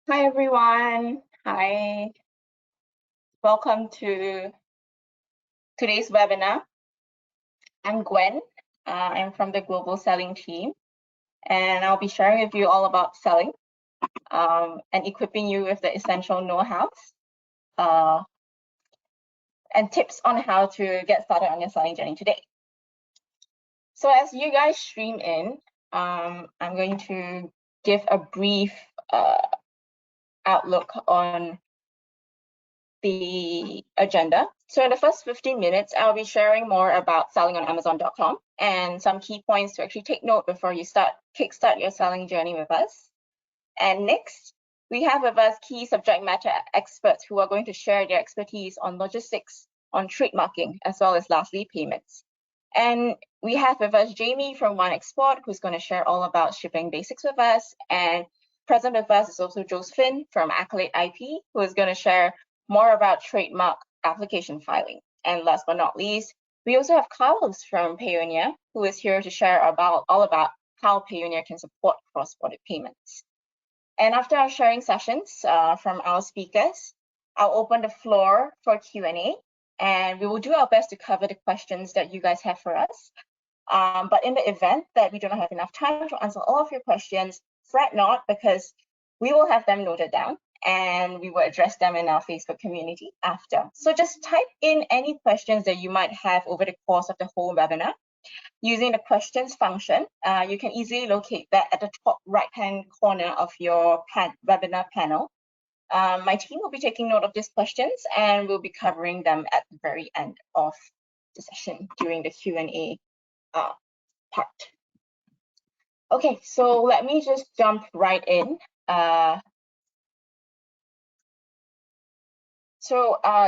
Hi everyone. Hi. Welcome to today's webinar. I'm Gwen. I'm from the Global Selling team, and I'll be sharing with you all about selling and equipping you with the essential know-hows and tips on how to get started on your selling journey today. So as you guys stream in, I'm going to give a brief outlook on the agenda. So in the first 15 minutes, I'll be sharing more about selling on Amazon.com and some key points to actually take note before you kickstart your selling journey with us. And next, we have with us key subject matter experts who are going to share their expertise on logistics, on trademarking, as well as lastly, payments. And we have with us Jamie from One Export, who's going to share all about shipping basics with us. And present with us is also Josephine from Accolade IP, who is going to share more about trademark application filing. And last but not least, we also have Carlos from Payoneer, who is here to share all about how Payoneer can support cross-border payments. And after our sharing sessions from our speakers, I'll open the floor for Q&A, and we will do our best to cover the questions that you guys have for us. But in the event that we do not have enough time to answer all of your questions, fret not, because we will have them noted down and we will address them in our Facebook community after. So just type in any questions that you might have over the course of the whole webinar. Using the questions function, you can easily locate that at the top right-hand corner of your webinar panel. My team will be taking note of these questions and we'll be covering them at the very end of the session during the Q&A part. Okay, so let me just jump right in.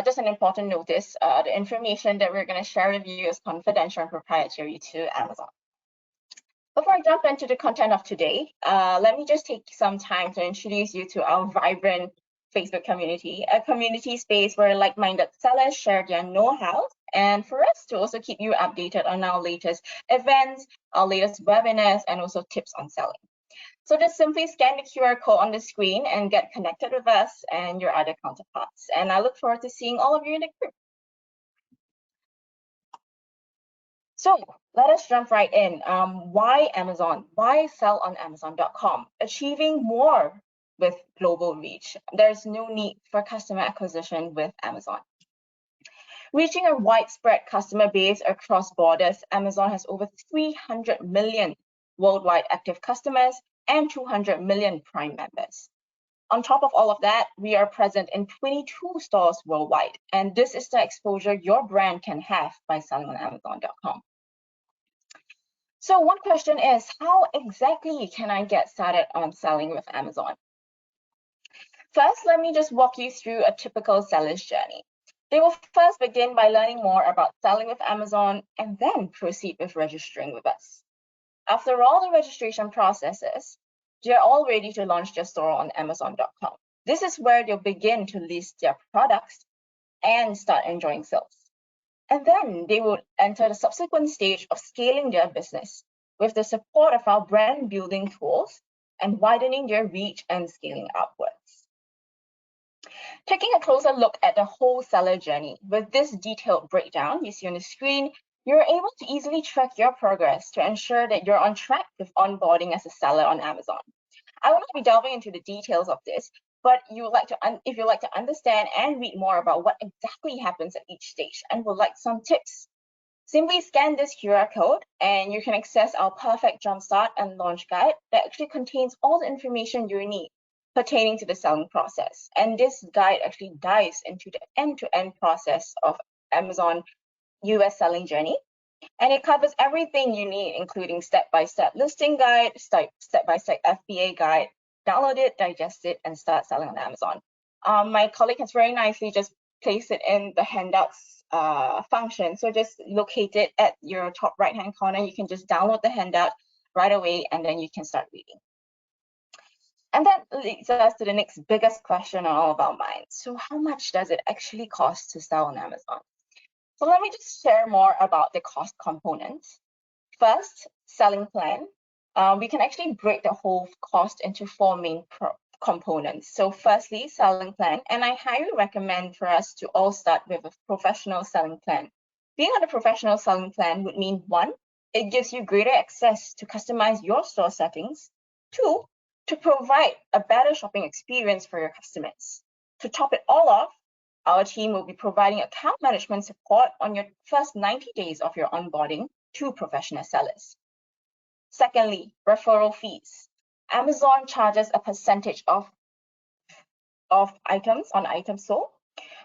Just an important notice, the information that we're going to share with you is confidential and proprietary to Amazon. Before I jump into the content of today, let me just take some time to introduce you to our vibrant Facebook community, a community space where like-minded sellers share their know-how, and for us to also keep you updated on our latest events, our latest webinars, and also tips on selling. So just simply scan the QR code on the screen and get connected with us and your other counterparts. And I look forward to seeing all of you in the group. So let us jump right in. Why Amazon? Why sell on Amazon.com? Achieving more with global reach. There's no need for customer acquisition with Amazon. Reaching a widespread customer base across borders, Amazon has over 300 million worldwide active customers and 200 million Prime members. On top of all of that, we are present in 22 stores worldwide, and this is the exposure your brand can have by selling on Amazon.com. So one question is, how exactly can I get started on selling with Amazon? First, let me just walk you through a typical seller's journey. They will first begin by learning more about selling with Amazon and then proceed with registering with us. After all the registration processes, they're all ready to launch their store on Amazon.com. This is where they'll begin to list their products and start enjoying sales. And then they will enter the subsequent stage of scaling their business with the support of our brand building tools and widening their reach and scaling upwards. Taking a closer look at the whole seller journey, with this detailed breakdown you see on the screen, you're able to easily track your progress to ensure that you're on track with onboarding as a seller on Amazon. I will not be delving into the details of this, But if you like to understand and read more about what exactly happens at each stage and would like some tips, simply scan this QR code and you can access our perfect jumpstart and launch guide that actually contains all the information you need pertaining to the selling process. And this guide actually dives into the end-to-end process of Amazon US selling journey. And it covers everything you need, including step-by-step listing guide, step-by-step FBA guide. Download it, digest it, and start selling on Amazon. My colleague has very nicely just placed it in the handouts function. So just locate it at your top right-hand corner. You can just download the handout right away, and then you can start reading. And that leads us to the next biggest question on all of our minds. So how much does it actually cost to sell on Amazon? So let me just share more about the cost components. First, selling plan. We can actually break the whole cost into four main components. So firstly, selling plan, and I highly recommend for us to all start with a professional selling plan. Being on a professional selling plan would mean, one, it gives you greater access to customize your store settings. Two, to provide a better shopping experience for your customers. To top it all off, our team will be providing account management support on your first 90 days of your onboarding to professional sellers. Secondly, referral fees. Amazon charges a percentage of items sold.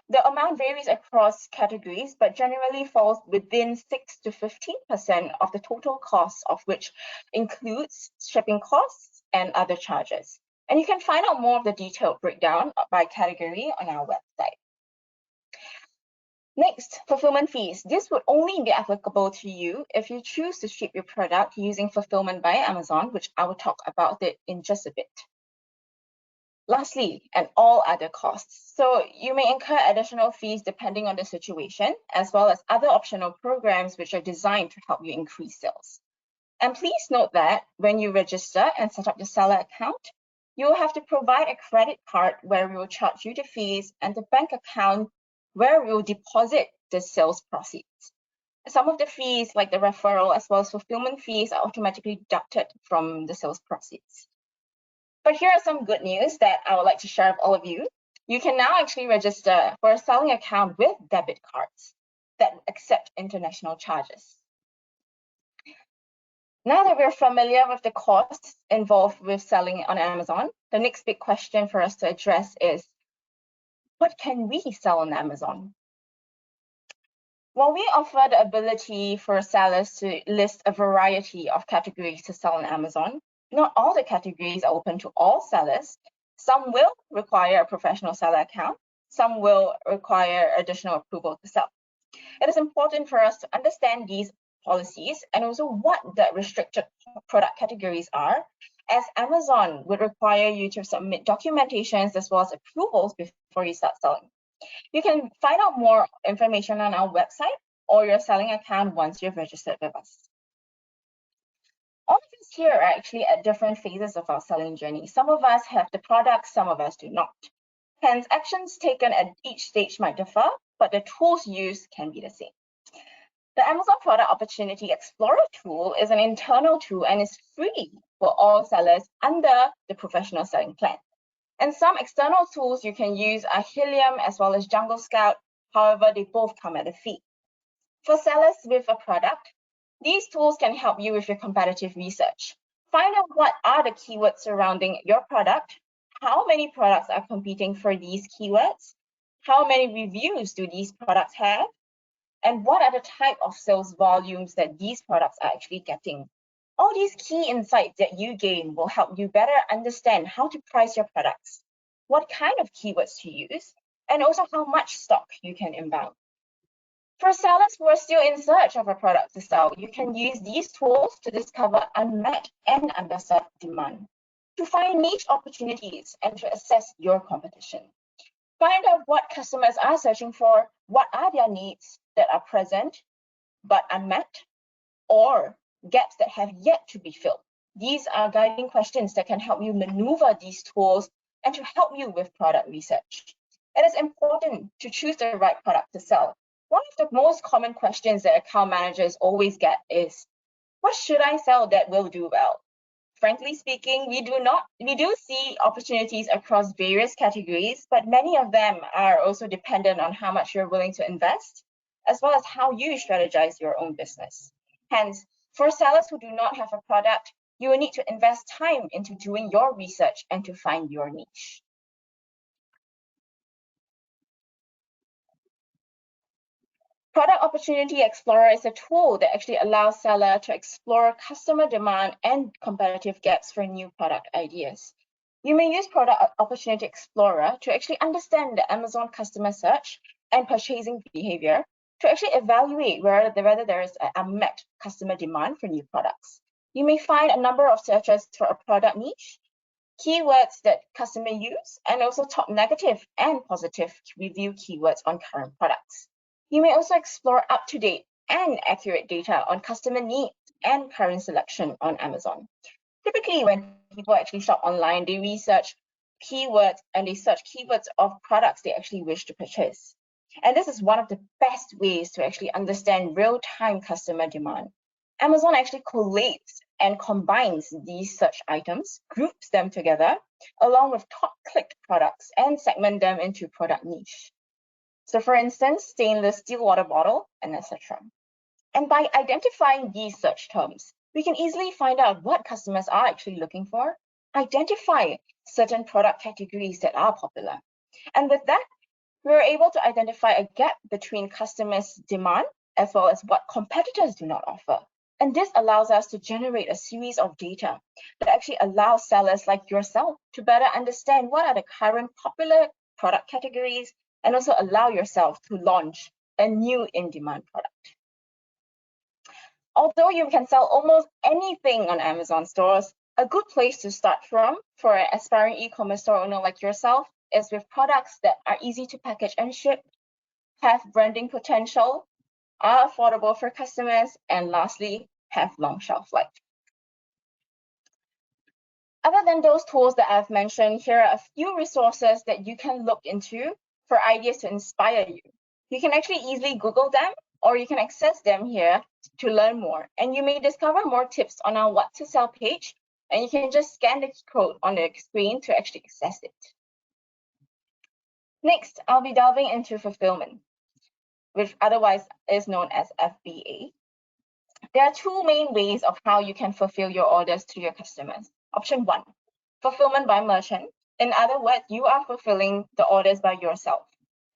The amount varies across categories, but generally falls within 6 to 15% of the total cost, of which includes shipping costs and other charges. And you can find out more of the detailed breakdown by category on our website. Next, fulfillment fees. This would only be applicable to you if you choose to ship your product using fulfillment by Amazon, which I will talk about it in just a bit. Lastly, and all other costs. So you may incur additional fees depending on the situation, as well as other optional programs which are designed to help you increase sales. And please note that when you register and set up your seller account, you will have to provide a credit card where we will charge you the fees and the bank account where we will deposit the sales proceeds. Some of the fees, like the referral as well as fulfillment fees, are automatically deducted from the sales proceeds. But here are some good news that I would like to share with all of you. You can now actually register for a selling account with debit cards that accept international charges. Now that we're familiar with the costs involved with selling on Amazon, the next big question for us to address is, what can we sell on Amazon? While we offer the ability for sellers to list a variety of categories to sell on Amazon, not all the categories are open to all sellers. Some will require a professional seller account. Some will require additional approval to sell. It is important for us to understand these policies and also what the restricted product categories are, as Amazon would require you to submit documentations as well as approvals before you start selling. You can find out more information on our website or your selling account once you've registered with us. All of us here are actually at different phases of our selling journey. Some of us have the product, some of us do not. Hence, actions taken at each stage might differ, but the tools used can be the same. The Amazon Product Opportunity Explorer tool is an internal tool and is free for all sellers under the professional selling plan. And some external tools you can use are Helium as well as Jungle Scout. However, they both come at a fee. For sellers with a product, these tools can help you with your competitive research. Find out what are the keywords surrounding your product, how many products are competing for these keywords, how many reviews do these products have, and what are the type of sales volumes that these products are actually getting. All these key insights that you gain will help you better understand how to price your products, what kind of keywords to use, and also how much stock you can inbound. For sellers who are still in search of a product to sell, you can use these tools to discover unmet and underserved demand, to find niche opportunities, and to assess your competition. Find out what customers are searching for, what are their needs that are present but unmet, or gaps that have yet to be filled. These are guiding questions that can help you maneuver these tools and to help you with product research. It is important to choose the right product to sell. One of the most common questions that account managers always get is, what should I sell that will do well? Frankly speaking, we do see opportunities across various categories, but many of them are also dependent on how much you're willing to invest, as well as how you strategize your own business. Hence, for sellers who do not have a product, you will need to invest time into doing your research and to find your niche. Product Opportunity Explorer is a tool that actually allows seller to explore customer demand and competitive gaps for new product ideas. You may use Product Opportunity Explorer to actually understand the Amazon customer search and purchasing behavior to actually evaluate whether there is an unmet customer demand for new products. You may find a number of searches for a product niche, keywords that customers use, and also top negative and positive review keywords on current products. You may also explore up-to-date and accurate data on customer needs and current selection on Amazon. Typically, when people actually shop online, they research keywords and they search keywords of products they actually wish to purchase. And this is one of the best ways to actually understand real-time customer demand. Amazon actually collates and combines these search items, groups them together, along with top clicked products, and segment them into product niche. So for instance, stainless steel water bottle, and etc. And by identifying these search terms, we can easily find out what customers are actually looking for, identify certain product categories that are popular. And with that, we're able to identify a gap between customers' demand as well as what competitors do not offer. And this allows us to generate a series of data that actually allows sellers like yourself to better understand what are the current popular product categories and also allow yourself to launch a new in-demand product. Although you can sell almost anything on Amazon stores, a good place to start from for an aspiring e-commerce store owner like yourself is with products that are easy to package and ship, have branding potential, are affordable for customers, and lastly, have long shelf life. Other than those tools that I've mentioned, here are a few resources that you can look into for ideas to inspire you. You can actually easily Google them, or you can access them here to learn more. And you may discover more tips on our What to Sell page, and you can just scan the code on the screen to actually access it. Next, I'll be delving into fulfillment, which otherwise is known as FBA. There are two main ways of how you can fulfill your orders to your customers. Option 1, fulfillment by merchant. In other words, you are fulfilling the orders by yourself.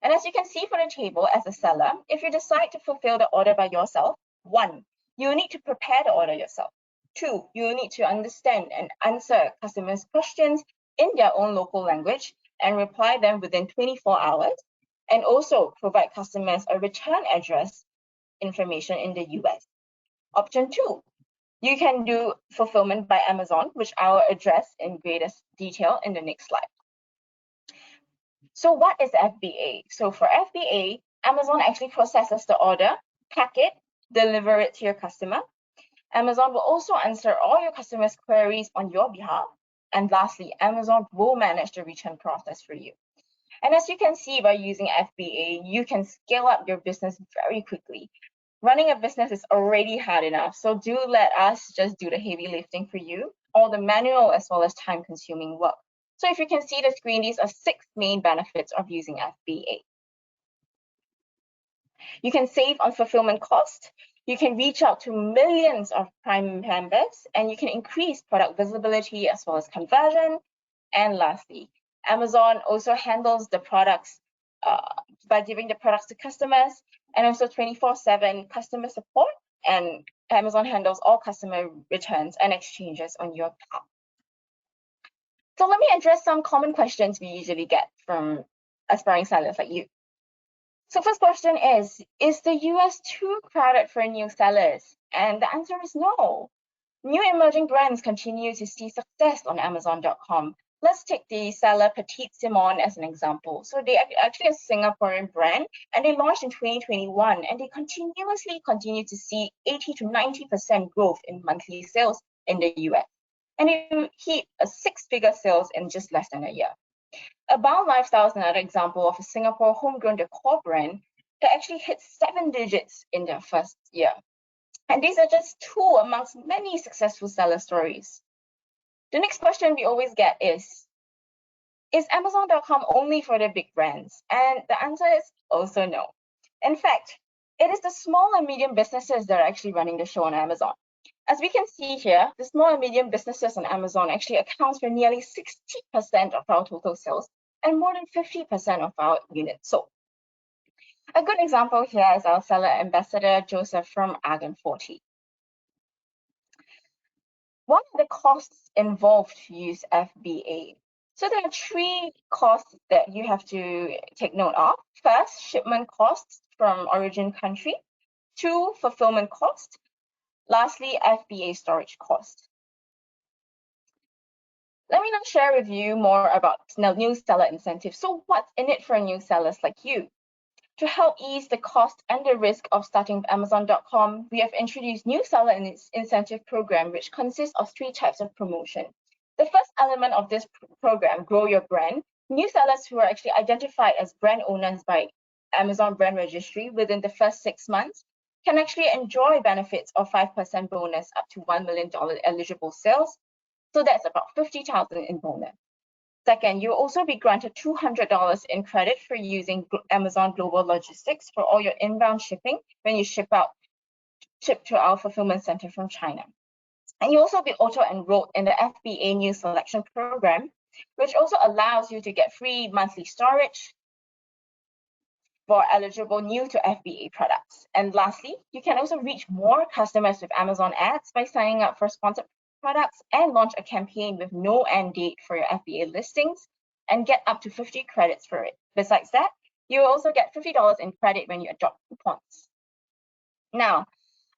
And as you can see from the table, as a seller, if you decide to fulfill the order by yourself, 1, you need to prepare the order yourself. 2, you need to understand and answer customers' questions in their own local language and reply them within 24 hours, and also provide customers a return address information in the US. Option 2, you can do fulfillment by Amazon, which I'll address in greater detail in the next slide. So what is FBA? So for FBA, Amazon actually processes the order, pack it, deliver it to your customer. Amazon will also answer all your customers' queries on your behalf. And lastly, Amazon will manage the return process for you. And as you can see, by using FBA, you can scale up your business very quickly. Running a business is already hard enough, so do let us just do the heavy lifting for you, all the manual as well as time-consuming work. So if you can see the screen, these are 6 main benefits of using FBA. You can save on fulfillment cost. You can reach out to millions of Prime members, and you can increase product visibility as well as conversion. And lastly, Amazon also handles the products by giving the products to customers, and also 24/7 customer support, and Amazon handles all customer returns and exchanges on your behalf. So let me address some common questions we usually get from aspiring sellers like you. So first question is the US too crowded for new sellers? And the answer is no. New emerging brands continue to see success on Amazon.com. Let's take the seller Petite Simone as an example. So they are actually a Singaporean brand, and they launched in 2021, and they continuously continue to see 80 to 90% growth in monthly sales in the US. And they hit a 6-figure sales in just less than a year. Abound Lifestyle is another example of a Singapore homegrown decor brand that actually hit 7 digits in their first year. And these are just 2 amongst many successful seller stories. The next question we always get is Amazon.com only for the big brands? And the answer is also no. In fact, it is the small and medium businesses that are actually running the show on Amazon. As we can see here, the small and medium businesses on Amazon actually accounts for nearly 60% of our total sales and more than 50% of our units sold. A good example here is our seller ambassador, Joseph from Argon 40. What are the costs involved to use FBA? So there are three costs that you have to take note of. First, shipment costs from origin country. Two, fulfillment costs. Lastly, FBA storage cost. Let me now share with you more about new seller incentives. So what's in it for new sellers like you? To help ease the cost and the risk of starting with Amazon.com, we have introduced new seller incentive program, which consists of three types of promotion. The first element of this program, Grow Your Brand, new sellers who are actually identified as brand owners by Amazon Brand Registry within the first 6 months can actually enjoy benefits of 5% bonus up to $1 million eligible sales. So that's about $50,000 in bonus. Second, you'll also be granted $200 in credit for using Amazon Global Logistics for all your inbound shipping when you ship to our fulfillment center from China. And you'll also be auto-enrolled in the FBA New Selection Program, which also allows you to get free monthly storage for eligible new to FBA products. And lastly, you can also reach more customers with Amazon ads by signing up for sponsored products and launch a campaign with no end date for your FBA listings and get up to 50 credits for it. Besides that, you will also get $50 in credit when you adopt coupons. Now,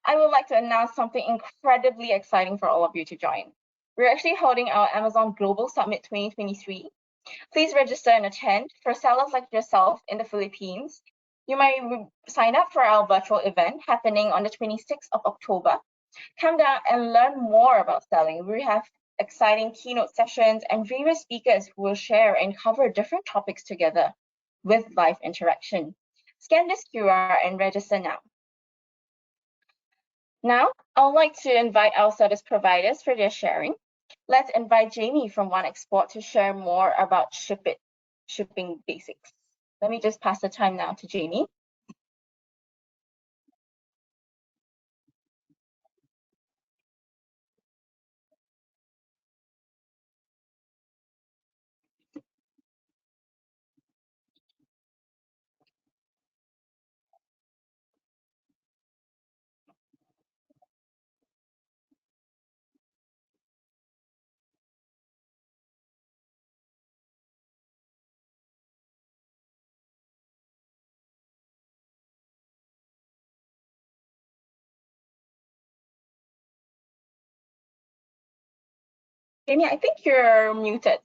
I would like to announce something incredibly exciting for all of you to join. We're actually holding our Amazon Global Summit 2023. Please register and attend. For sellers like yourself in the Philippines, you may sign up for our virtual event happening on the 26th of October. Come down and learn more about selling. We have exciting keynote sessions and various speakers who will share and cover different topics together with live interaction. Scan this QR and register now. Now, I would like to invite our service providers for their sharing. Let's invite Jamie from One Export to share more about ShipIt, shipping basics. Let me just pass the time now to Jamie. Jamie, I think you're muted.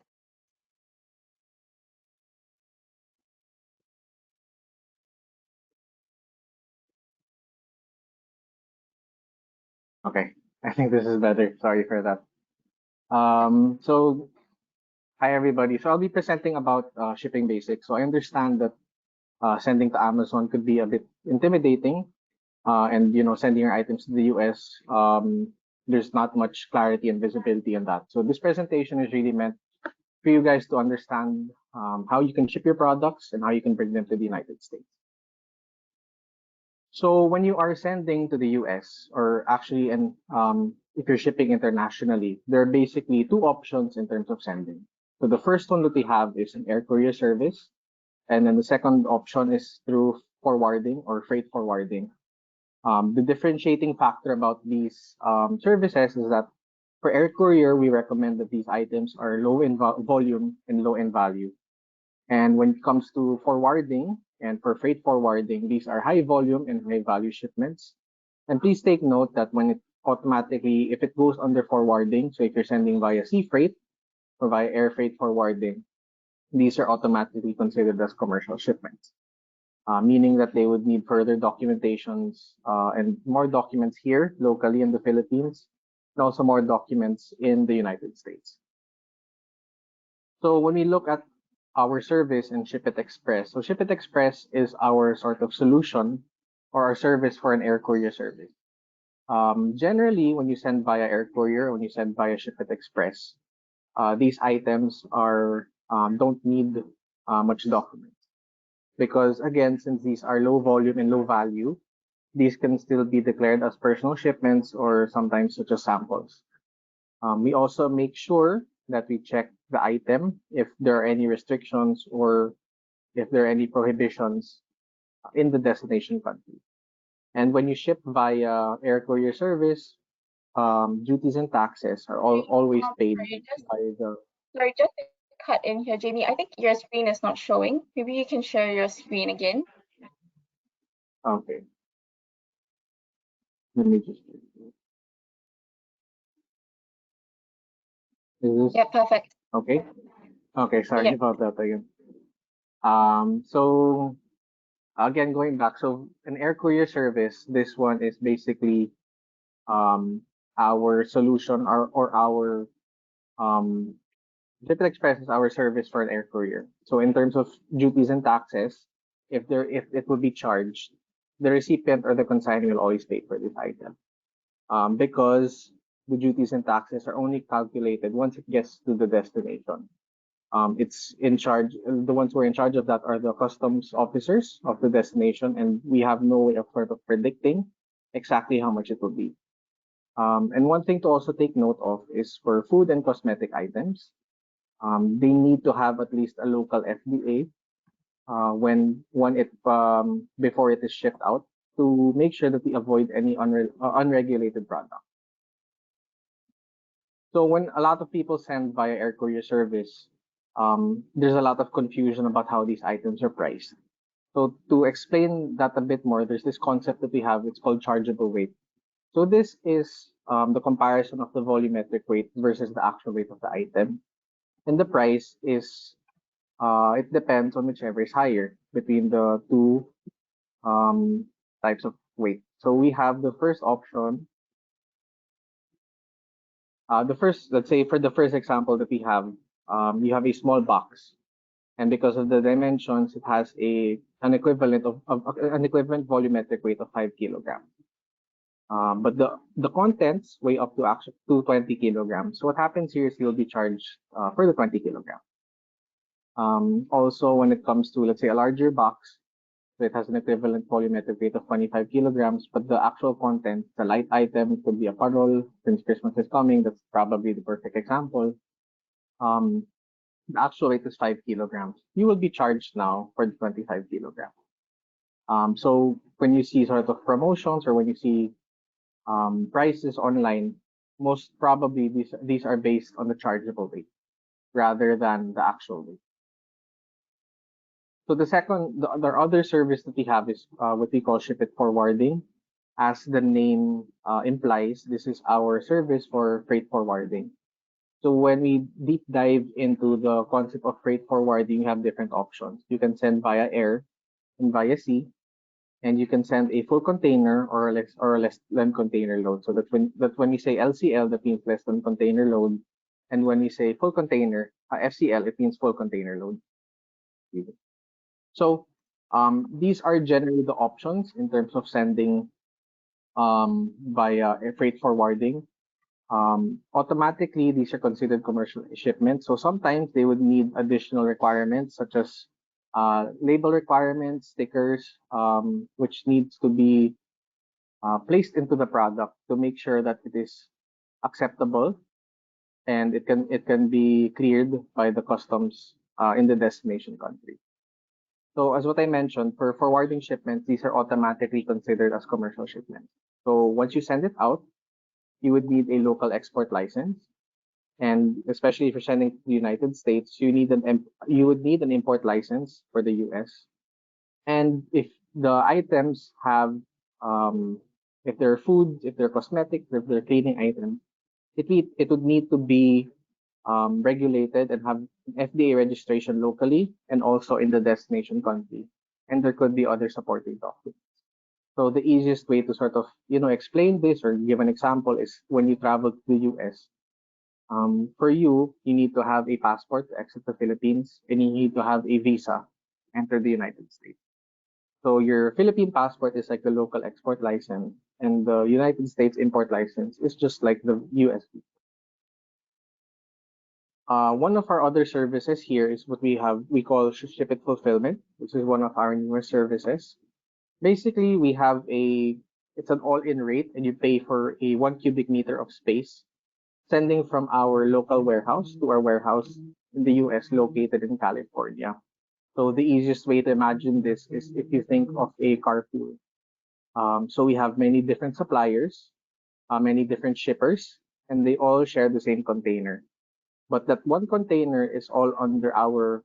Okay, I think this is better. Sorry for that. So hi everybody. So I'll be presenting about shipping basics. So I understand that sending to Amazon could be a bit intimidating, and sending your items to the US, there's not much clarity and visibility on that. So this presentation is really meant for you guys to understand how you can ship your products and how you can bring them to the United States. So when you are sending to the US, or actually, and if you're shipping internationally, there are basically two options in terms of sending. So the first one that we have is an air courier service, and then the second option is through forwarding or freight forwarding. The differentiating factor about these services is that for air courier, we recommend that these items are low in volume and low in value. And when it comes to forwarding and for freight forwarding, these are high volume and high value shipments. And please take note that when it automatically, if it goes under forwarding, so if you're sending via sea freight or via air freight forwarding, these are automatically considered as commercial shipments, meaning that they would need further documentations and more documents here locally in the Philippines, and also more documents in the United States. So when we look at our service in ShipIt Express. So ShipIt Express is our sort of solution or our service for an air courier service. Generally, when you send via air courier, when you send via ShipIt Express, these items are don't need much documents because again, since these are low volume and low value, these can still be declared as personal shipments or sometimes such as samples. We also make sure that we check the item if there are any restrictions or if there are any prohibitions in the destination country. And when you ship via air courier service, duties and taxes are always paid Sorry, by the. just to cut in here, Jamie. I think your screen is not showing. Maybe you can share your screen again. Okay, let me just. Is this Yeah, perfect. okay? Okay, sorry Yeah. about that again. So again, going back, so an air courier service, this one is basically um, our solution or our um, ShipIt Express is our service for an air courier. So in terms of duties and taxes, if it will be charged, the recipient or the consignee will always pay for this item. Because the duties and taxes are only calculated once it gets to the destination. It's in charge. The ones who are in charge of that are the customs officers of the destination, and we have no way of sort of predicting exactly how much it will be. And one thing to also take note of is for food and cosmetic items, they need to have at least a local FDA when it before it is shipped out to make sure that we avoid any unregulated product. So when a lot of people send via air courier service, there's a lot of confusion about how these items are priced. So to explain that a bit more, there's this concept that we have. It's called chargeable weight. So this is the comparison of the volumetric weight versus the actual weight of the item. And the price is it depends on whichever is higher between the two um, types of weight. So we have the first option. Let's say for the first example that we have, you have a small box, and because of the dimensions, it has an equivalent of an equivalent volumetric weight of 5 kilograms. But the contents weigh up to actually to 20 kilograms. So what happens here is you'll be charged for the 20 kilograms. Also, when it comes to let's say a larger box, so it has an equivalent volumetric weight of 25 kilograms, but the actual content, the light item, could be a puddle. Since Christmas is coming, that's probably the perfect example. Um, the actual weight is 5 kilograms. You will be charged now for the 25 kilograms. So when you see sort of promotions or when you see prices online, most probably these are based on the chargeable weight rather than the actual weight. So the other service that we have is what we call ShipIt forwarding. As the name implies, this is our service for freight forwarding. So when we deep dive into the concept of freight forwarding, you have different options. You can send via air and via sea, and you can send a full container or less than container load. So that when you say LCL, that means less than container load, and when you say full container FCL, it means full container load. So these are generally the options in terms of sending via freight forwarding. Automatically, these are considered commercial shipments. So sometimes they would need additional requirements such as label requirements, stickers, which needs to be placed into the product to make sure that it is acceptable and it can be cleared by the customs in the destination country. So as what I mentioned, for forwarding shipments, these are automatically considered as commercial shipments. So once you send it out, you would need a local export license. And especially if you're sending to the United States, you would need an import license for the US. And if the items have, if they're food, if they're cosmetics, if they're cleaning items, it would need to be regulated and have FDA registration locally and also in the destination country. And there could be other supporting documents. So the easiest way to sort of, explain this or give an example is when you travel to the US. For you need to have a passport to exit the Philippines and you need to have a visa to enter the United States. So your Philippine passport is like the local export license and the United States import license is just like the US. One of our other services here is what we call ShipIt Fulfillment, which is one of our newer services. Basically, it's an all-in rate and you pay for a 1 cubic meter of space, sending from our local warehouse to our warehouse in the US located in California. So the easiest way to imagine this is if you think of a carpool. So we have many different suppliers, many different shippers, and they all share the same container. But that one container is all under our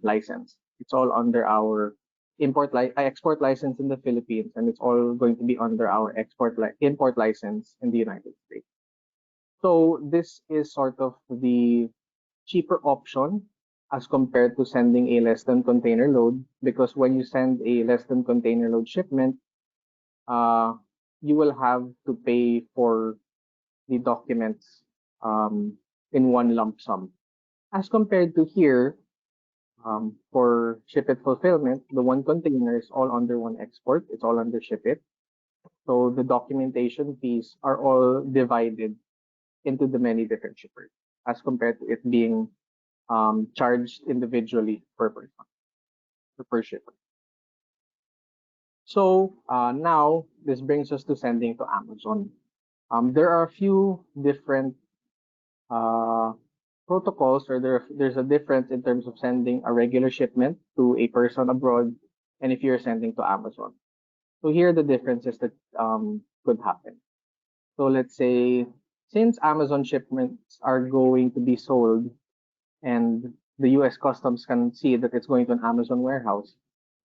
license. It's all under our export license in the Philippines, and it's all going to be under our import license in the United States. So this is sort of the cheaper option as compared to sending a less than container load, because when you send a less than container load shipment, uh, you will have to pay for the documents in one lump sum. As compared to here, for ship it fulfillment, the one container is all under one export. It's all under ship it. So the documentation fees are all divided into the many different shippers, as compared to it being charged individually per person or per shipper. So now this brings us to sending to Amazon. There are a few different uh, protocols, or there's a difference in terms of sending a regular shipment to a person abroad and if you're sending to Amazon. So here are the differences that could happen. So let's say, since Amazon shipments are going to be sold and the US Customs can see that it's going to an Amazon warehouse,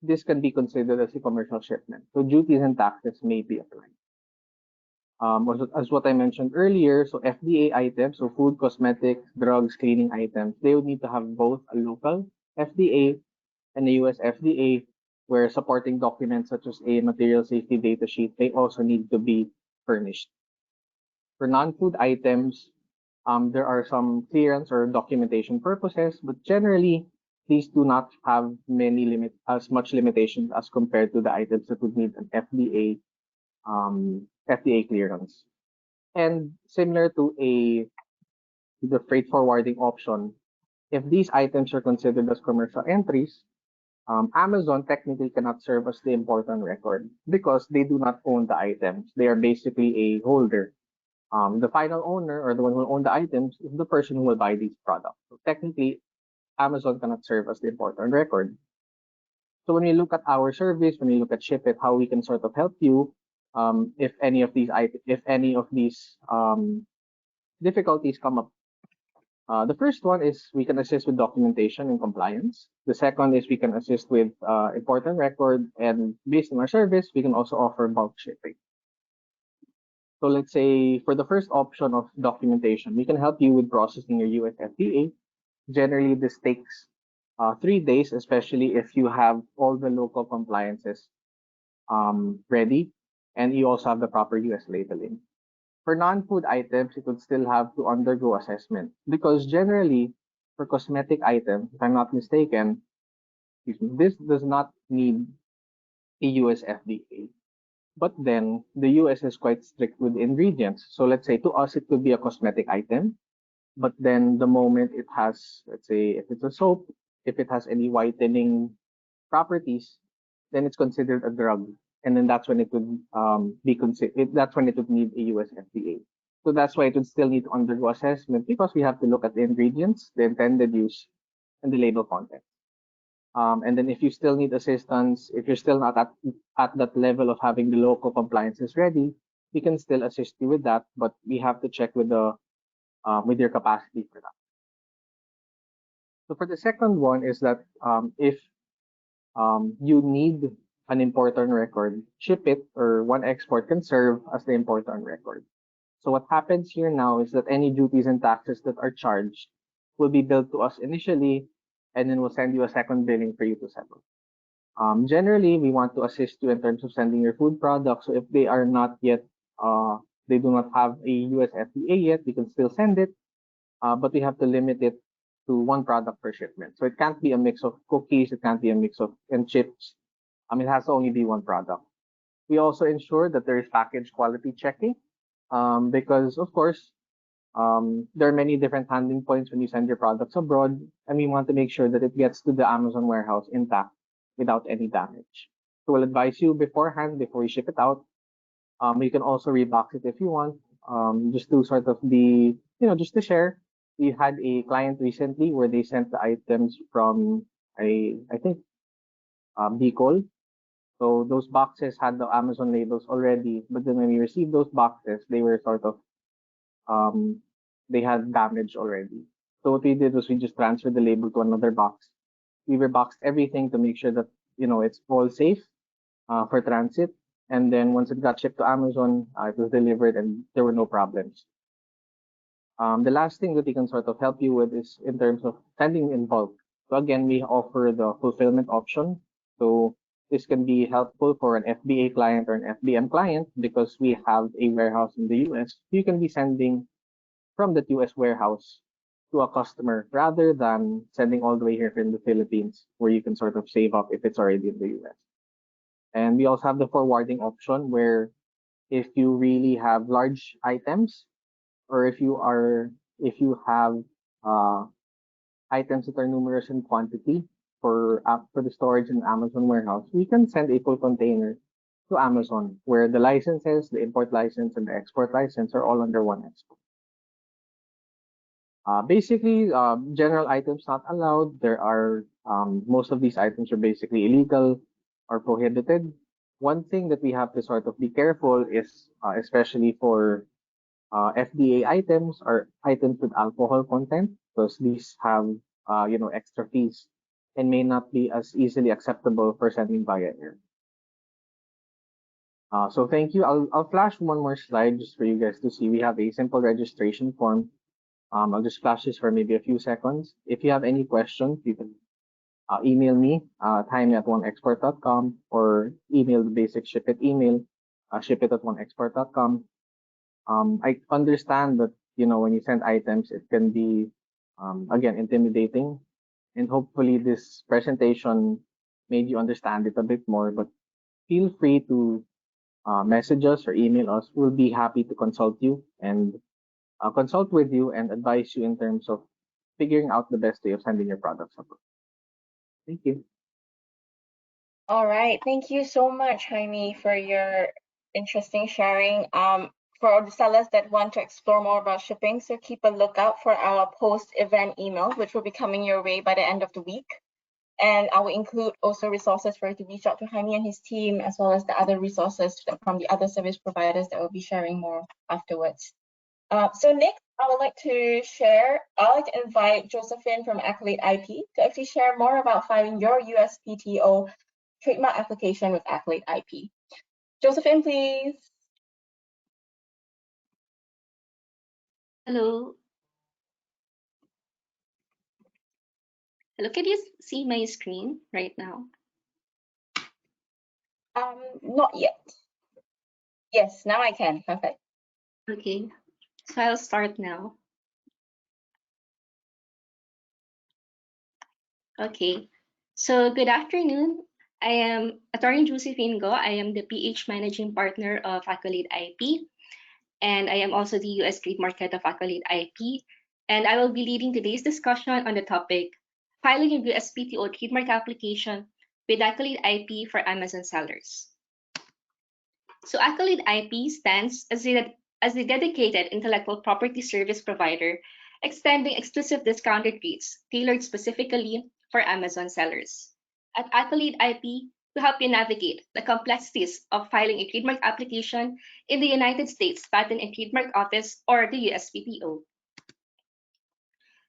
this can be considered as a commercial shipment. So duties and taxes may be applied. As what I mentioned earlier, so FDA items, so food, cosmetics, drugs, cleaning items, they would need to have both a local FDA and a US FDA, where supporting documents such as a material safety data sheet, they also need to be furnished. For non-food items, there are some clearance or documentation purposes, but generally these do not have as much limitations as compared to the items that would need an FDA clearance. And similar to the freight forwarding option, if these items are considered as commercial entries, Amazon technically cannot serve as the important record because they do not own the items. They are basically a holder. The final owner, or the one who will own the items, is the person who will buy these products. So technically, Amazon cannot serve as the important record. So when we look at our service, when we look at ShipIt, how we can sort of help you, if any of these difficulties come up. The first one is we can assist with documentation and compliance. The second is we can assist with important record, and based on our service, we can also offer bulk shipping. So let's say for the first option of documentation, we can help you with processing your US FDA. Generally, this takes 3 days, especially if you have all the local compliances ready and you also have the proper US labeling. For non-food items, it would still have to undergo assessment because generally, for cosmetic items, if I'm not mistaken, this does not need a US FDA. But then the US is quite strict with ingredients. So let's say to us, it could be a cosmetic item, but then the moment it has, let's say, if it's a soap, if it has any whitening properties, then it's considered a drug, and then that's when it would be considered. That's when it would need a US FDA. So that's why it would still need to undergo assessment because we have to look at the ingredients, the intended use, and the label content. And then if you still need assistance, if you're still not at that level of having the local compliances ready, we can still assist you with that, but we have to check with your capacity for that. So for the second one is that if you need an important record, ShipIt or One Export can serve as the important record. So what happens here now is that any duties and taxes that are charged will be billed to us initially, and then we'll send you a second billing for you to settle. Generally, we want to assist you in terms of sending your food products. So if they are not yet, they do not have a US FDA yet, we can still send it, but we have to limit it to one product per shipment. So it can't be a mix of cookies, it can't be a mix of and chips. It has to only be one product. We also ensure that there is package quality checking, because of course, There are many different handling points when you send your products abroad, and we want to make sure that it gets to the Amazon warehouse intact without any damage. So we'll advise you beforehand before you ship it out. You can also rebox it if you want. Just to sort of be, just to share. We had a client recently where they sent the items from I think Bicol. So those boxes had the Amazon labels already, but then when we received those boxes, they were sort of um, they had damage already. So what we did was we just transferred the label to another box. We reboxed everything to make sure that it's all safe for transit. And then once it got shipped to Amazon, it was delivered and there were no problems. The last thing that we can sort of help you with is in terms of sending in bulk. So again, we offer the fulfillment option. So this can be helpful for an FBA client or an FBM client because we have a warehouse in the US. You can be sending from the US warehouse to a customer rather than sending all the way here in the Philippines where you can sort of save up if it's already in the US. And we also have the forwarding option where if you really have large items or if you have uh, items that are numerous in quantity for the storage in Amazon warehouse, we can send a full container to Amazon where the licenses, the import license and the export license are all under one export. Basically, general items not allowed. There are most of these items are basically illegal or prohibited. One thing that we have to sort of be careful is, especially for FDA items or items with alcohol content, because these have extra fees and may not be as easily acceptable for sending via air. So thank you. I'll flash one more slide just for you guys to see. We have a simple registration form. I'll just flash this for maybe a few seconds. If you have any questions, you can email me, timey@oneexport.com, or email the basic ShipIt email, shipit@oneexport.com. I understand that, when you send items, it can be, again, intimidating. And hopefully this presentation made you understand it a bit more, but feel free to message us or email us. We'll be happy to consult with you and advise you in terms of figuring out the best way of sending your products abroad. Thank you. All right. Thank you so much, Jaime, for your interesting sharing. For the sellers that want to explore more about shipping, so keep a lookout for our post-event email, which will be coming your way by the end of the week. And I will include also resources for you to reach out to Jaime and his team, as well as the other resources from the other service providers that will be sharing more afterwards. So next, I would like to invite Josephine from Accolade IP to actually share more about filing your USPTO trademark application with Accolade IP. Josephine, please. Hello. Hello, can you see my screen right now? Not yet. Yes, now I can. Perfect. Okay, so I'll start now. Okay, so good afternoon. I am Attorney Josephine Go. I am the PH Managing Partner of Accolade IP, and I am also the US Trademark Head of Accolade IP. And I will be leading today's discussion on the topic, filing a USPTO trademark application with Accolade IP for Amazon sellers. So Accolade IP stands as a dedicated intellectual property service provider, extending exclusive discounted rates tailored specifically for Amazon sellers. At Accolade IP, we help you navigate the complexities of filing a trademark application in the United States Patent and Trademark Office, or the USPTO.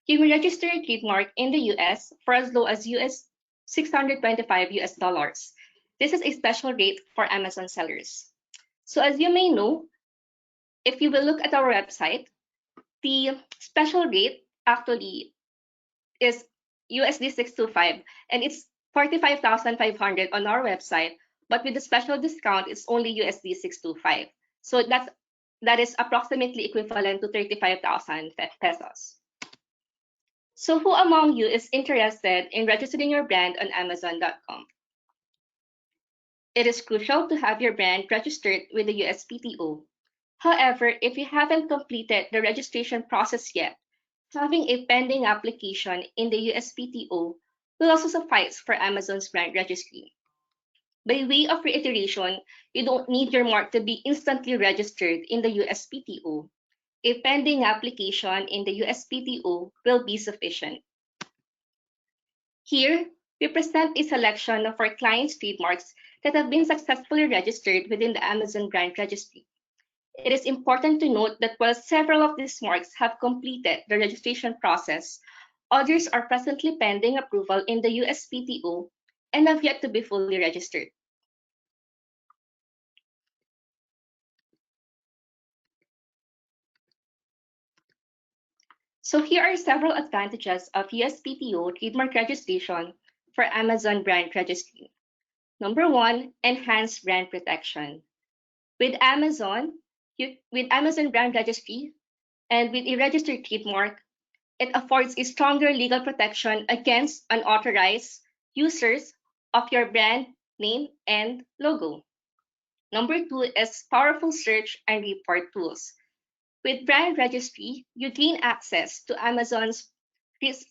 You can register a trademark in the US for as low as $625 US. This is a special rate for Amazon sellers. So as you may know, if you will look at our website, the special rate actually is USD 625, and it's 45,500 on our website, but with the special discount, it's only USD 625. So that is approximately equivalent to 35,000 pesos. So who among you is interested in registering your brand on Amazon.com? It is crucial to have your brand registered with the USPTO. However, if you haven't completed the registration process yet, having a pending application in the USPTO will also suffice for Amazon's brand registry. By way of reiteration, you don't need your mark to be instantly registered in the USPTO. A pending application in the USPTO will be sufficient. Here, we present a selection of our clients' trademarks that have been successfully registered within the Amazon brand registry. It is important to note that while several of these marks have completed the registration process, others are presently pending approval in the USPTO and have yet to be fully registered. So here are several advantages of USPTO trademark registration for Amazon brand registry. Number one, enhanced brand protection. With Amazon brand registry and with a registered trademark, it affords a stronger legal protection against unauthorized users of your brand name and logo. Number two is powerful search and report tools. With brand registry, you gain access to Amazon's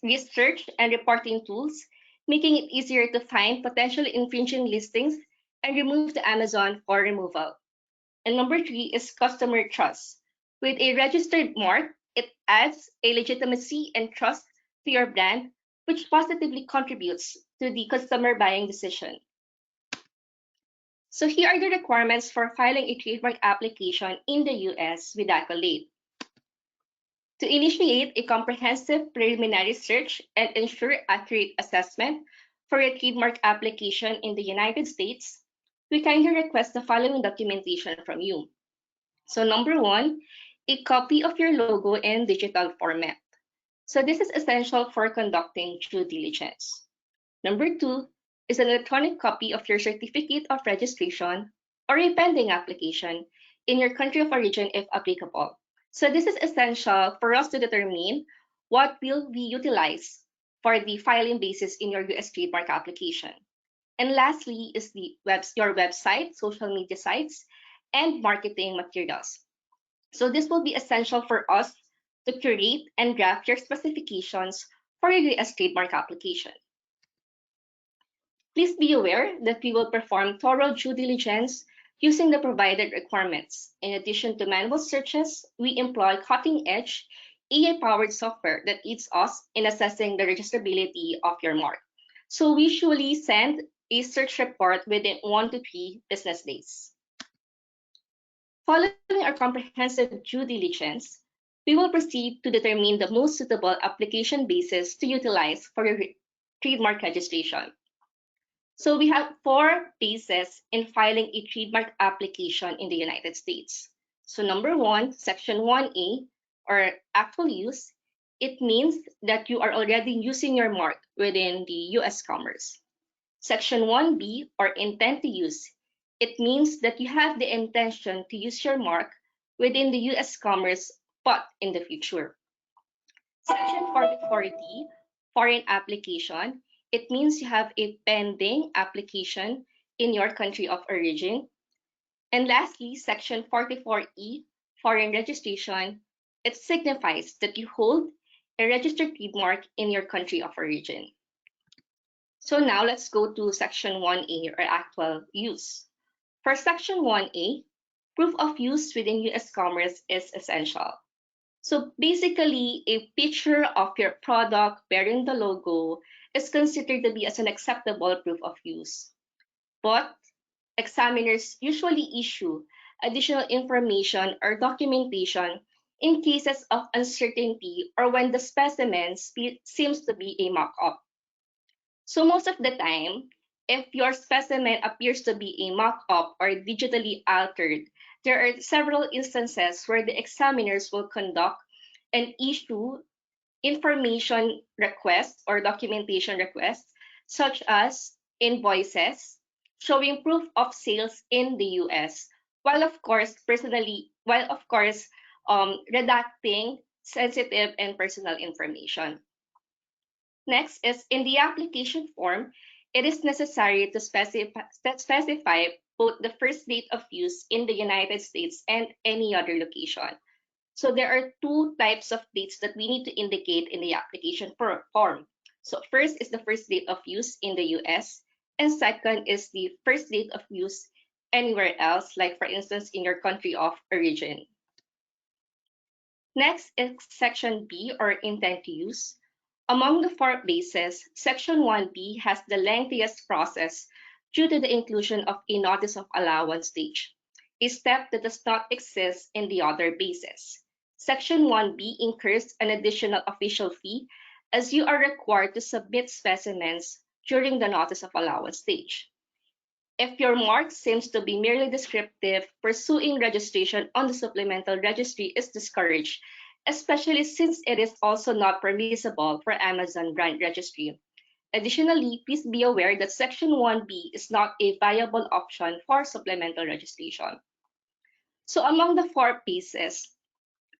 research and reporting tools, making it easier to find potentially infringing listings and remove the Amazon for removal. And number three is customer trust. With a registered mark, it adds a legitimacy and trust to your brand, which positively contributes to the customer buying decision. So here are the requirements for filing a trademark application in the US with Accolade. To initiate a comprehensive preliminary search and ensure accurate assessment for a trademark application in the United States, we kindly request the following documentation from you. So number one, a copy of your logo in digital format. So this is essential for conducting due diligence. Number two is an electronic copy of your certificate of registration or a pending application in your country of origin if applicable. So this is essential for us to determine what will be utilized for the filing basis in your US trademark application. And lastly is your website, social media sites, and marketing materials. So this will be essential for us to curate and draft your specifications for your US trademark application. Please be aware that we will perform thorough due diligence using the provided requirements. In addition to manual searches, we employ cutting-edge AI-powered software that aids us in assessing the registrability of your mark. So we usually send a search report within 1 to 3 business days. Following our comprehensive due diligence, we will proceed to determine the most suitable application basis to utilize for your trademark registration. So we have 4 bases in filing a trademark application in the United States. So number one, Section 1A, or actual use, it means that you are already using your mark within the US commerce. Section 1B, or intent to use, it means that you have the intention to use your mark within the US commerce, but in the future. Section 44D, foreign application, it means you have a pending application in your country of origin. And lastly, Section 44E, foreign registration, it signifies that you hold a registered trademark in your country of origin. So now let's go to Section 1A, or actual use. For Section 1A, proof of use within US commerce is essential. So basically, a picture of your product bearing the logo is considered to be as an acceptable proof of use. But examiners usually issue additional information or documentation in cases of uncertainty or when the specimen seems to be a mock-up. So most of the time, if your specimen appears to be a mock-up or digitally altered, there are several instances where the examiners will conduct and issue information requests or documentation requests, such as invoices showing proof of sales in the US, while of course redacting sensitive and personal information. Next is in the application form, it is necessary to specify both the first date of use in the United States and any other location. So there are two types of dates that we need to indicate in the application form. So first is the first date of use in the US, and second is the first date of use anywhere else, like for instance in your country of origin. Next is Section B, or intent to use. Among the four bases, Section 1B has the lengthiest process due to the inclusion of a notice of allowance stage, a step that does not exist in the other bases. Section 1B incurs an additional official fee as you are required to submit specimens during the notice of allowance stage. If your mark seems to be merely descriptive, pursuing registration on the supplemental registry is discouraged, especially since it is also not permissible for Amazon brand registry. Additionally, please be aware that Section 1B is not a viable option for supplemental registration. So among the four pieces,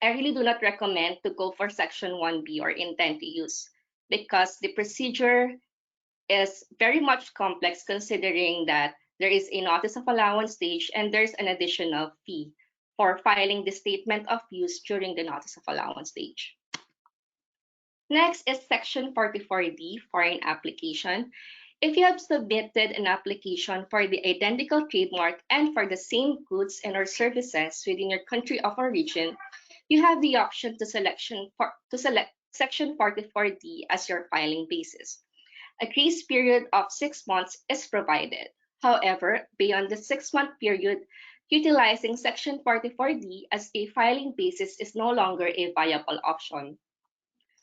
I really do not recommend to go for Section 1B, or intent to use, because the procedure is very much complex, considering that there is a notice of allowance stage and there's an additional fee for filing the statement of use during the notice of allowance stage. Next is Section 44D, foreign application. If you have submitted an application for the identical trademark and for the same goods and or services within your country of origin, you have the option to select Section 44D as your filing basis. A grace period of 6 months is provided. However, beyond the 6-month period, utilizing Section 44D as a filing basis is no longer a viable option.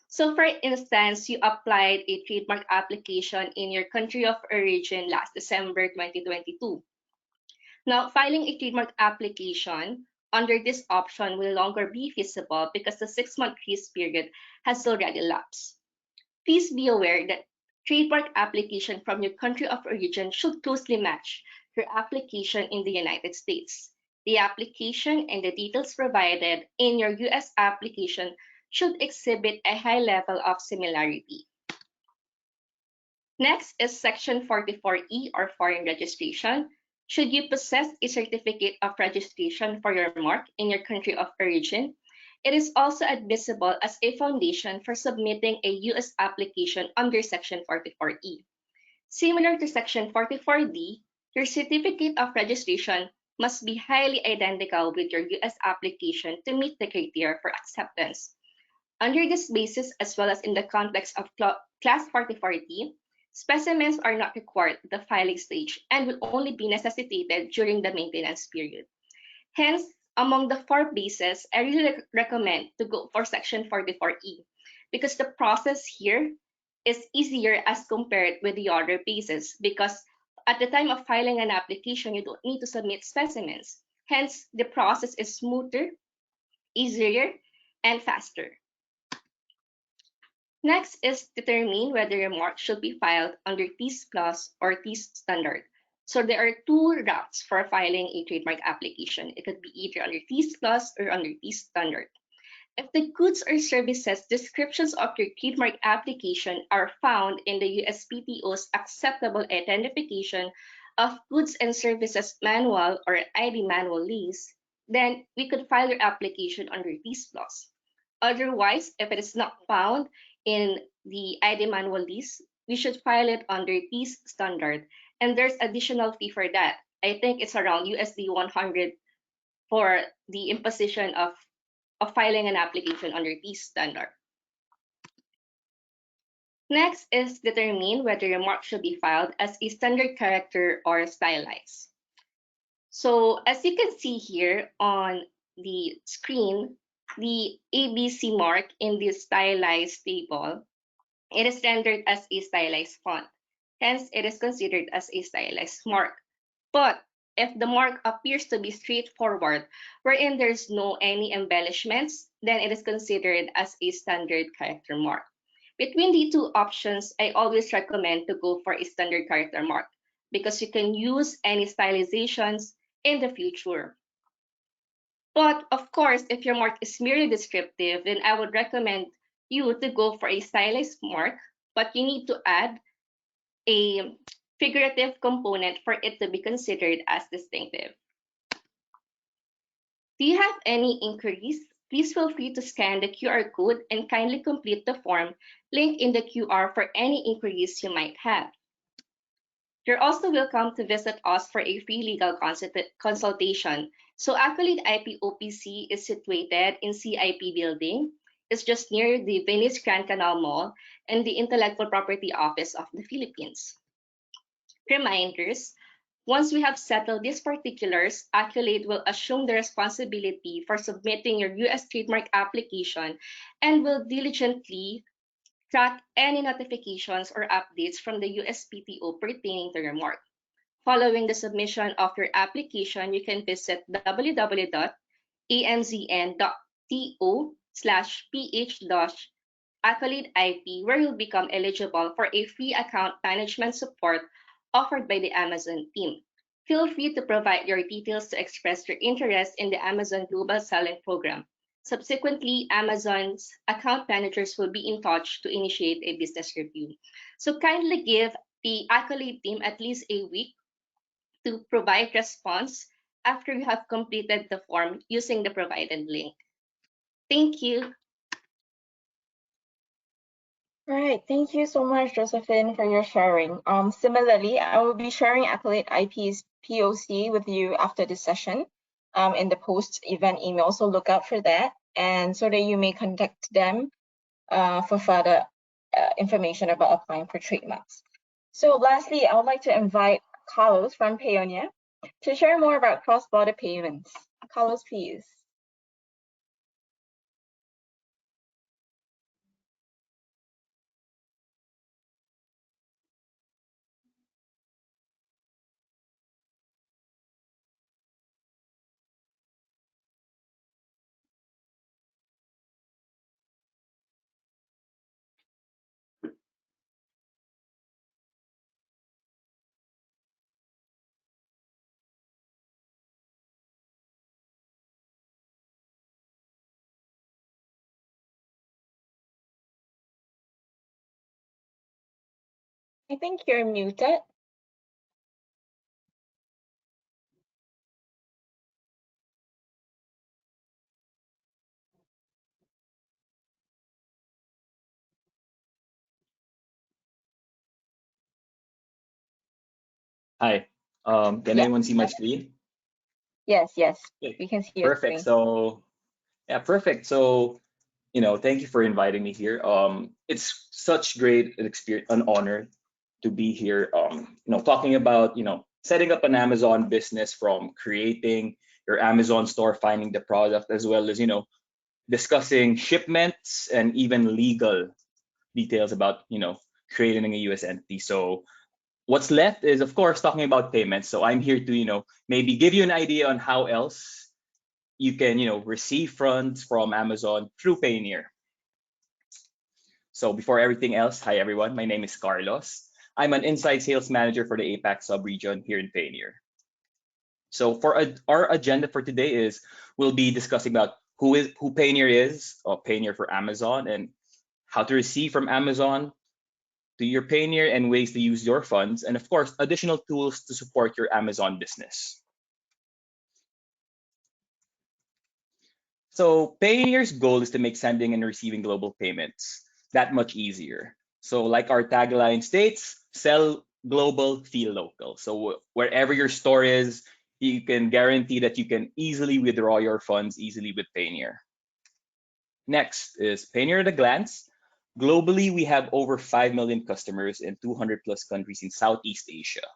So for instance, you applied a trademark application in your country of origin last December 2022. Now, filing a trademark application under this option will no longer be feasible because the 6-month grace period has already lapsed. Please be aware that trademark application from your country of origin should closely match your application in the United States. The application and the details provided in your US application should exhibit a high level of similarity. Next is Section 44E, or foreign registration. Should you possess a certificate of registration for your mark in your country of origin, it is also admissible as a foundation for submitting a US application under Section 44E. Similar to Section 44D, your certificate of registration must be highly identical with your US application to meet the criteria for acceptance. Under this basis, as well as in the context of Class 44D, specimens are not required at the filing stage and will only be necessitated during the maintenance period. Hence, among the four bases, I really recommend to go for Section 44E because the process here is easier as compared with the other bases, because at the time of filing an application, you don't need to submit specimens. Hence, the process is smoother, easier, and faster. Next is determine whether your mark should be filed under TIS Plus or TIS Standard. So there are two routes for filing a trademark application. It could be either under TIS Plus or under TIS Standard. If the goods or services descriptions of your trademark application are found in the USPTO's acceptable identification of goods and services manual or ID manual list, then we could file your application under TIS Plus. Otherwise, if it is not found in the ID manual list, we should file it under TIS Standard. And there's additional fee for that. I think it's around USD 100 for the imposition of filing an application under TIS Standard. Next is determine whether your mark should be filed as a standard character or stylized. So as you can see here on the screen, the ABC mark in the stylized table, it is rendered as a stylized font. Hence, it is considered as a stylized mark. But if the mark appears to be straightforward, wherein there's no any embellishments, then it is considered as a standard character mark. Between the two options, I always recommend to go for a standard character mark because you can use any stylizations in the future. But of course, if your mark is merely descriptive, then I would recommend you to go for a stylized mark, but you need to add a figurative component for it to be considered as distinctive. Do you have any inquiries? Please feel free to scan the QR code and kindly complete the form linked in the QR for any inquiries you might have. You're also welcome to visit us for a free legal consultation. So Accolade IP OPC is situated in CIP building. It's just near the Venice Grand Canal Mall and the Intellectual Property Office of the Philippines. Reminders: once we have settled these particulars, Accolade will assume the responsibility for submitting your US trademark application and will diligently track any notifications or updates from the USPTO pertaining to your mark. Following the submission of your application, you can visit www.amzn.to/ph accolade-IP, where you'll become eligible for a free account management support offered by the Amazon team. Feel free to provide your details to express your interest in the Amazon Global Selling Program. Subsequently, Amazon's account managers will be in touch to initiate a business review. So kindly give the Accolade team at least a week to provide response after you have completed the form using the provided link. Thank you. All right, thank you so much, Josephine, for your sharing. Similarly, I will be sharing Accolade IP's POC with you after this session in the post-event email, so look out for that, and so that you may contact them for further information about applying for trademarks. So lastly, I would like to invite Carlos from Payoneer to share more about cross-border payments. Carlos, please. I think you're muted. Hi. Can Yeah. anyone see my screen? Yes, Okay. we can see your Perfect. screen. So yeah, perfect. So thank you for inviting me here. It's such great an experience, an honor to be here. Talking about setting up an Amazon business from creating your Amazon store, finding the product, as well as discussing shipments and even legal details about creating a US entity. So what's left is, of course, talking about payments. So I'm here to maybe give you an idea on how else you can receive funds from Amazon through Payoneer. So before everything else, hi everyone, my name is Carlos. I'm an inside sales manager for the APAC sub-region here in Payoneer. So for our agenda for today is we'll be discussing about who Payoneer is, or Payoneer for Amazon, and how to receive from Amazon to your Payoneer and ways to use your funds, and of course, additional tools to support your Amazon business. So Payoneer's goal is to make sending and receiving global payments that much easier. So like our tagline states, sell global, feel local. So wherever your store is, you can guarantee that you can easily withdraw your funds easily with Payoneer. Next is Payoneer at a glance. Globally, we have over 5 million customers in 200 plus countries in Southeast Asia.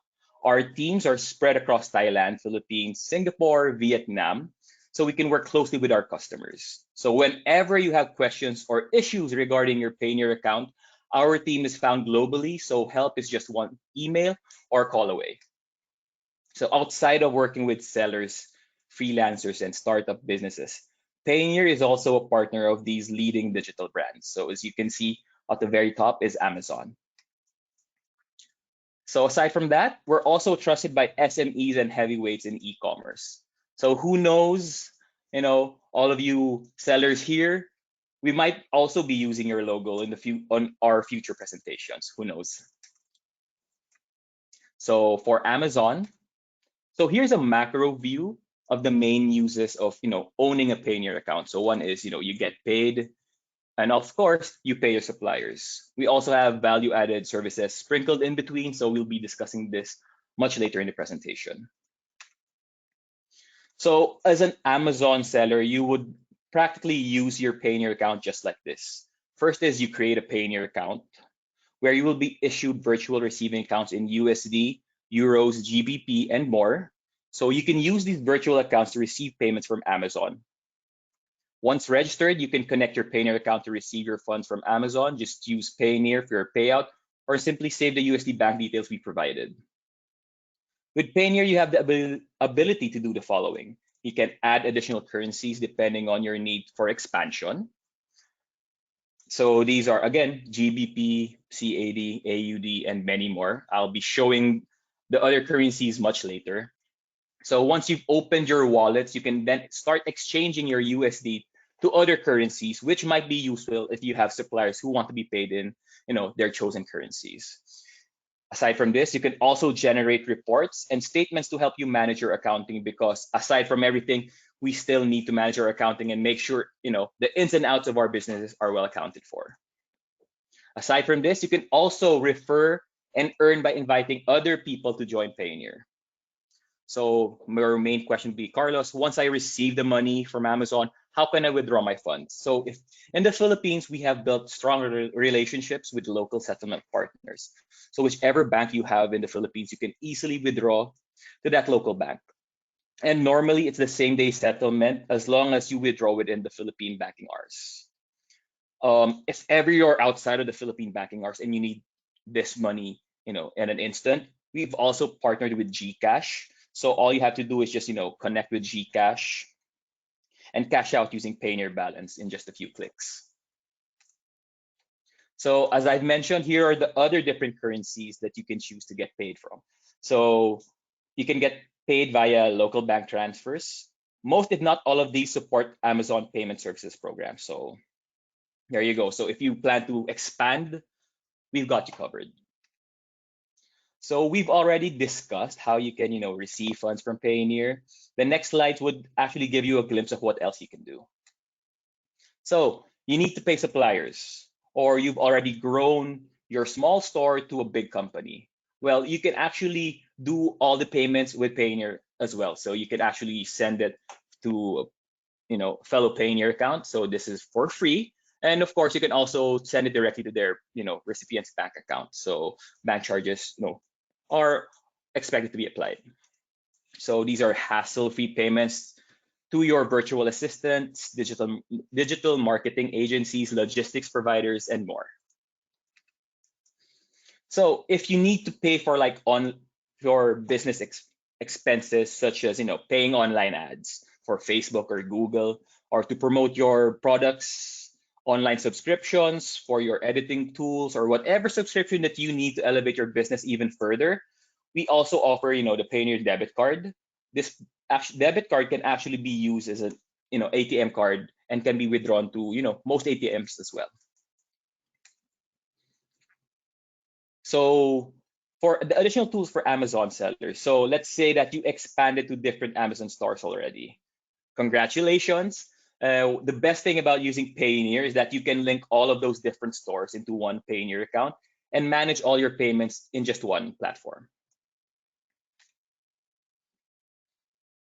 Our teams are spread across Thailand, Philippines, Singapore, Vietnam, so we can work closely with our customers. So whenever you have questions or issues regarding your Payoneer account, our team is found globally, so help is just one email or call away. So outside of working with sellers, freelancers, and startup businesses, Payoneer is also a partner of these leading digital brands. So as you can see at the very top is Amazon. So aside from that, we're also trusted by SMEs and heavyweights in e-commerce. So who knows, all of you sellers here, we might also be using your logo on our future presentations. Who knows? So for Amazon, so here's a macro view of the main uses of owning a Payoneer account. So one is you get paid, and of course you pay your suppliers. We also have value-added services sprinkled in between, so we'll be discussing this much later in the presentation. So as an Amazon seller, you would practically use your Payoneer account just like this. First is you create a Payoneer account where you will be issued virtual receiving accounts in USD, Euros, GBP, and more. So you can use these virtual accounts to receive payments from Amazon. Once registered, you can connect your Payoneer account to receive your funds from Amazon. Just use Payoneer for your payout, or simply save the USD bank details we provided. With Payoneer, you have the ability to do the following. You can add additional currencies depending on your need for expansion. So these are, again, GBP, CAD, AUD, and many more. I'll be showing the other currencies much later. So once you've opened your wallets, you can then start exchanging your USD to other currencies, which might be useful if you have suppliers who want to be paid in their chosen currencies. Aside from this, you can also generate reports and statements to help you manage your accounting, because aside from everything, we still need to manage our accounting and make sure the ins and outs of our businesses are well accounted for. Aside from this, you can also refer and earn by inviting other people to join Payoneer. So my main question would be, Carlos, once I receive the money from Amazon, how can I withdraw my funds? So if in the Philippines, we have built strong relationships with local settlement partners. So whichever bank you have in the Philippines, you can easily withdraw to that local bank. And normally it's the same day settlement as long as you withdraw within the Philippine banking hours. If ever you're outside of the Philippine banking hours and you need this money, in an instant, we've also partnered with GCash. So all you have to do is just, connect with GCash and cash out using Payoneer balance in just a few clicks. So as I've mentioned, here are the other different currencies that you can choose to get paid from. So you can get paid via local bank transfers. Most, if not all of these, support Amazon Payment Services program. So there you go. So if you plan to expand, we've got you covered. So we've already discussed how you can, receive funds from Payoneer. The next slides would actually give you a glimpse of what else you can do. So you need to pay suppliers, or you've already grown your small store to a big company. Well, you can actually do all the payments with Payoneer as well. So you can actually send it to, fellow Payoneer account. So this is for free. And of course, you can also send it directly to their, recipient's bank account. So bank charges, are expected to be applied. So these are hassle-free payments to your virtual assistants, digital marketing agencies, logistics providers, and more. So if you need to pay for on your business expenses, such as paying online ads for Facebook or Google, or to promote your products, online subscriptions for your editing tools, or whatever subscription that you need to elevate your business even further, we also offer the Payoneer debit card. This debit card can actually be used as a ATM card and can be withdrawn to most ATMs as well. So for the additional tools for Amazon sellers, so let's say that you expanded to different Amazon stores already. Congratulations. The best thing about using Payoneer is that you can link all of those different stores into one Payoneer account and manage all your payments in just one platform.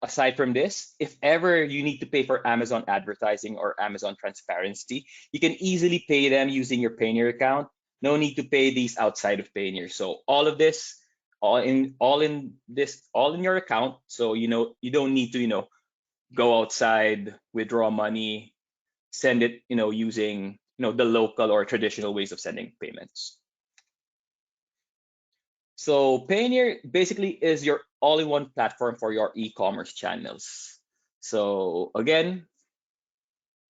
Aside from this, if ever you need to pay for Amazon advertising or Amazon transparency, you can easily pay them using your Payoneer account. No need to pay these outside of Payoneer. So all of this, all in your account. So you don't need to go outside, withdraw money, send it using the local or traditional ways of sending payments. So Payoneer basically is your all-in-one platform for your e-commerce channels. So again,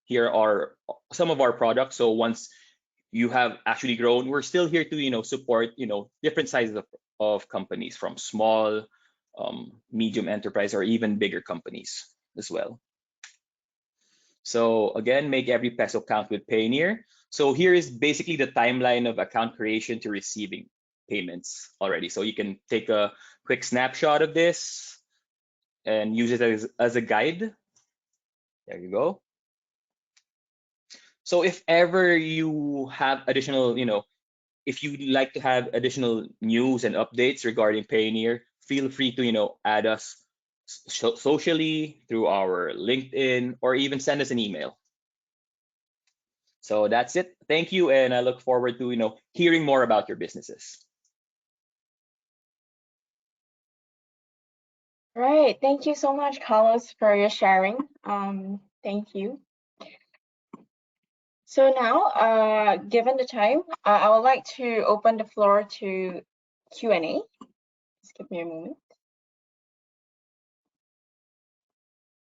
here are some of our products. So once you have actually grown, we're still here to support different sizes of companies, from small, medium enterprise, or even bigger companies as well. So again, make every peso count with Payoneer. So here is basically the timeline of account creation to receiving payments already. So you can take a quick snapshot of this and use it as a guide. There you go. So if ever you have additional, if you'd like to have additional news and updates regarding Payoneer, feel free to, add us socially through our LinkedIn or even send us an email. So that's it. Thank you. And I look forward to, hearing more about your businesses. Right. Thank you so much, Carlos, for your sharing. Thank you. So now, given the time, I would like to open the floor to Q&A. Just give me a moment.